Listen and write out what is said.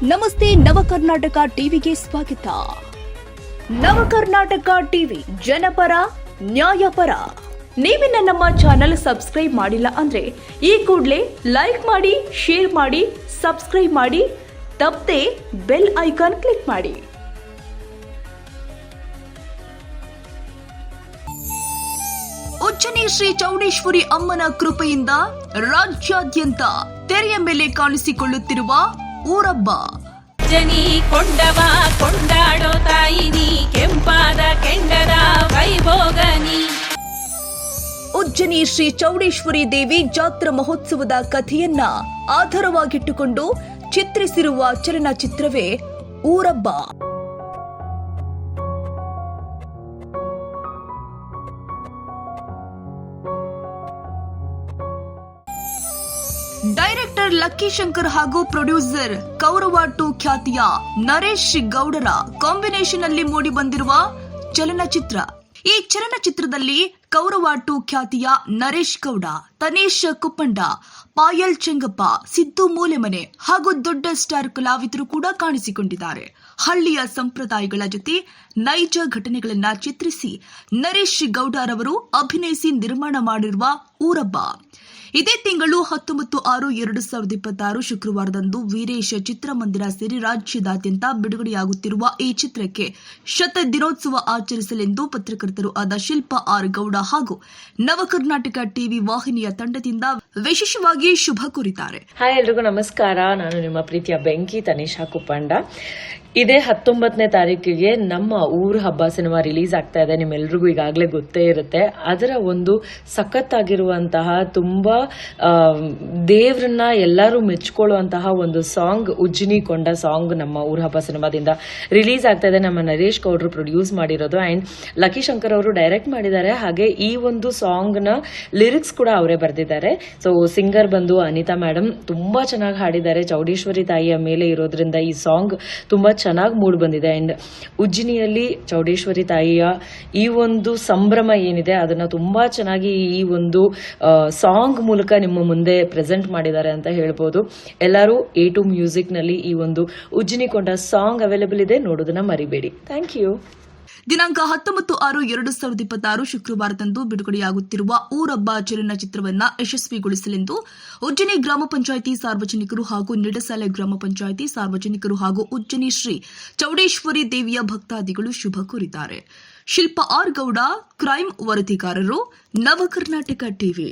ನಮಸ್ತೆ ನವಕರ್ನಾಟಕ ಟಿವಿಗೆ ಸ್ವಾಗತ. ನವಕರ್ನಾಟಕ ಟಿವಿ ಜನಪರ ನ್ಯಾಯಪರ. ನೀವಿನ್ನ ನಮ್ಮ ಚಾನೆಲ್ ಸಬ್ಸ್ಕ್ರೈಬ್ ಮಾಡಿಲ್ಲ ಅಂದ್ರೆ ಈ ಕೂಡಲೇ ಲೈಕ್ ಮಾಡಿ, ಶೇರ್ ಮಾಡಿ, ಸಬ್ಸ್ಕ್ರೈಬ್ ಮಾಡಿ, ತಪ್ಪದೆ ಬೆಲ್ ಐಕಾನ್ ಕ್ಲಿಕ್ ಮಾಡಿ. ಉಜ್ಜನಿ ಶ್ರೀ ಚೌಡೇಶ್ವರಿ ಅಮ್ಮನ ಕೃಪೆಯಿಂದ ರಾಜ್ಯಾದ್ಯಂತ ತೆರೆಯ ಮೇಲೆ ಕಾಣಿಸಿಕೊಳ್ಳುತ್ತಿರುವ ಊರಬ್ಬ. ಜನಿ ಕೊಂಡವ ಕೊಂಡಾಡೋ ತಾಯಿನಿ, ಕೆಂಪಾದ ಕೆಂಡದ ವೈಭೋಗನಿ. ಉಜ್ಜನಿ ಶ್ರೀ ಚೌಡೇಶ್ವರಿ ದೇವಿ ಜಾತ್ರಾ ಮಹೋತ್ಸವದ ಕಥೆಯನ್ನ ಆಧಾರವಾಗಿಟ್ಟುಕೊಂಡು ಚಿತ್ರಿಸಿರುವ ಚಲನಚಿತ್ರವೇ ಊರಬ್ಬ. ಡೈರೆಕ್ಟರ್ ಲಕ್ಕಿ ಶಂಕರ್ ಹಾಗೂ ಪ್ರೊಡ್ಯೂಸರ್ ಕೌರವ 2 ಖ್ಯಾತಿಯ ನರೇಶ್ ಗೌಡರ ಕಾಂಬಿನೇಷನ್ ಅಲ್ಲಿ ಮೂಡಿ ಬಂದಿರುವ ಚಲನಚಿತ್ರ. ಈ ಚಲನಚಿತ್ರದಲ್ಲಿ ಕೌರವ 2 ಖ್ಯಾತಿಯ ನರೇಶ್ ಗೌಡ, ತನೇಶ್ ಕುಪ್ಪಂಡ, ಪಾಯಲ್ ಚೆಂಗಪ್ಪ, ಸಿದ್ದು ಮೂಲೆಮನೆ ಹಾಗೂ ದೊಡ್ಡ ಸ್ಟಾರ್ ಕಲಾವಿದರು ಕೂಡ ಕಾಣಿಸಿಕೊಂಡಿದ್ದಾರೆ. ಹಳ್ಳಿಯ ಸಂಪ್ರದಾಯಗಳ ಜೊತೆ ನೈಜ ಘಟನೆಗಳನ್ನ ಚಿತ್ರಿಸಿ ನರೇಶ್ ಗೌಡರವರು ಅಭಿನಯಿಸಿ ನಿರ್ಮಾಣ ಮಾಡಿರುವ ಊರಬ್ಬ ಇದೇ ತಿಂಗಳು 19/6/2026 ಶುಕ್ರವಾರದಂದು ವೀರೇಶ ಚಿತ್ರಮಂದಿರ ಸೇರಿ ರಾಜ್ಯದಾದ್ಯಂತ ಬಿಡುಗಡೆಯಾಗುತ್ತಿರುವ ಈ ಚಿತ್ರಕ್ಕೆ ದಿನೋತ್ಸವ ಆಚರಿಸಲೆಂದು ಪತ್ರಕರ್ತರು ಆದ ಶಿಲ್ಪಾ ಆರ್ ಗೌಡ ಹಾಗೂ ನವಕರ್ನಾಟಕ ಟಿವಿ ವಾಹಿನಿಯ ತಂಡದಿಂದ ವಿಶೇಷವಾಗಿ ಶುಭ ಕೋರಿದ್ದಾರೆ. ಹಾಯ್, ಎಲ್ರಿಗೂ ನಮಸ್ಕಾರ. ನಾನು ನಿಮ್ಮ ಪ್ರೀತಿಯ ಬೆಂಕಿ ತನೇಶ್ ಕುಪ್ಪಂಡ. ಇದೇ 19ನೇ ತಾರೀಕಿಗೆ ನಮ್ಮ ಊರ ಹಬ್ಬ ಸಿನಿಮಾ ರಿಲೀಸ್ ಆಗ್ತಾ ಇದೆ. ನಿಮ್ಮೆಲ್ರಿಗೂ ಈಗಾಗಲೇ ಗೊತ್ತೇ ಇರುತ್ತೆ. ಅದರ ಒಂದು ಸಖತ್ತಾಗಿರುವಂತಹ ತುಂಬಾ ದೇವ್ರನ್ನ ಎಲ್ಲರೂ ಮೆಚ್ಕೊಳ್ಳುವಂತಹ ಒಂದು ಸಾಂಗ್, ಉಜ್ಜಿನಿ ಕೊಂಡ ಸಾಂಗ್ ನಮ್ಮ ಊರ ಹಬ್ಬ ಸಿನಿಮಾದಿಂದ ರಿಲೀಸ್ ಆಗ್ತಾ ಇದೆ. ನಮ್ಮ ನರೇಶ್ ಗೌಡ್ರು ಪ್ರೊಡ್ಯೂಸ್ ಮಾಡಿರೋದು ಅಂಡ್ ಲಕ್ಕಿ ಶಂಕರ್ ಅವರು ಡೈರೆಕ್ಟ್ ಮಾಡಿದ್ದಾರೆ. ಹಾಗೆ ಈ ಒಂದು ಸಾಂಗ್ ನ ಲಿರಿಕ್ಸ್ ಕೂಡ ಅವರೇ ಬರೆದಿದ್ದಾರೆ. ಸೊ ಸಿಂಗರ್ ಬಂದು ಅನಿತಾ ಮೇಡಮ್ ತುಂಬಾ ಚೆನ್ನಾಗಿ ಹಾಡಿದ್ದಾರೆ. ಚೌಡೇಶ್ವರಿ ತಾಯಿಯ ಮೇಲೆ ಇರೋದ್ರಿಂದ ಈ ಸಾಂಗ್ ತುಂಬಾ ಚೆನ್ನಾಗಿ ಮೂಡ್ ಬಂದಿದೆ. ಅಂಡ್ ಉಜ್ಜಿನಿಯಲ್ಲಿ ಚೌಡೇಶ್ವರಿ ತಾಯಿಯ ಈ ಒಂದು ಸಂಭ್ರಮ ಏನಿದೆ ಅದನ್ನ ತುಂಬಾ ಚೆನ್ನಾಗಿ ಈ ಒಂದು ಸಾಂಗ್ ಮೂಲಕ ನಿಮ್ಮ ಮುಂದೆ ಪ್ರೆಸೆಂಟ್ ಮಾಡಿದ್ದಾರೆ ಅಂತ ಹೇಳ್ಬೋದು. ಎಲ್ಲರೂ A2 ಮ್ಯೂಸಿಕ್ ನಲ್ಲಿ ಈ ಒಂದು ಉಜ್ಜಿನಿ ಕೊಂಡ ಸಾಂಗ್ ಅವೈಲೇಬಲ್ ಇದೆ, ನೋಡೋದನ್ನ ಮರಿಬೇಡಿ. Thank you. ದಿನಾಂಕ 19/6/2026 ಶುಕ್ರವಾರದಂದು ಬಿಡುಗಡೆಯಾಗುತ್ತಿರುವ ಊರಬ್ಬ ಚಲನಚಿತ್ರವನ್ನು ಯಶಸ್ವಿಗೊಳಿಸಲೆಂದು ಉಜ್ಜನಿ ಗ್ರಾಮ ಪಂಚಾಯಿತಿ ಸಾರ್ವಜನಿಕರು ಹಾಗೂ ನಿಡಸಾಲೆ ಗ್ರಾಮ ಪಂಚಾಯಿತಿ ಸಾರ್ವಜನಿಕರು ಹಾಗೂ ಉಜ್ಜನಿ ಶ್ರೀ ಚೌಡೇಶ್ವರಿ ದೇವಿಯ ಭಕ್ತಾದಿಗಳು ಶುಭ ಕೋರಿದ್ದಾರೆ. ಶಿಲ್ಪಾ ಆರ್ ಗೌಡ, ಕ್ರೈಮ್ ವರದಿಗಾರರು, ನವಕರ್ನಾಟಕ ಟಿವಿ.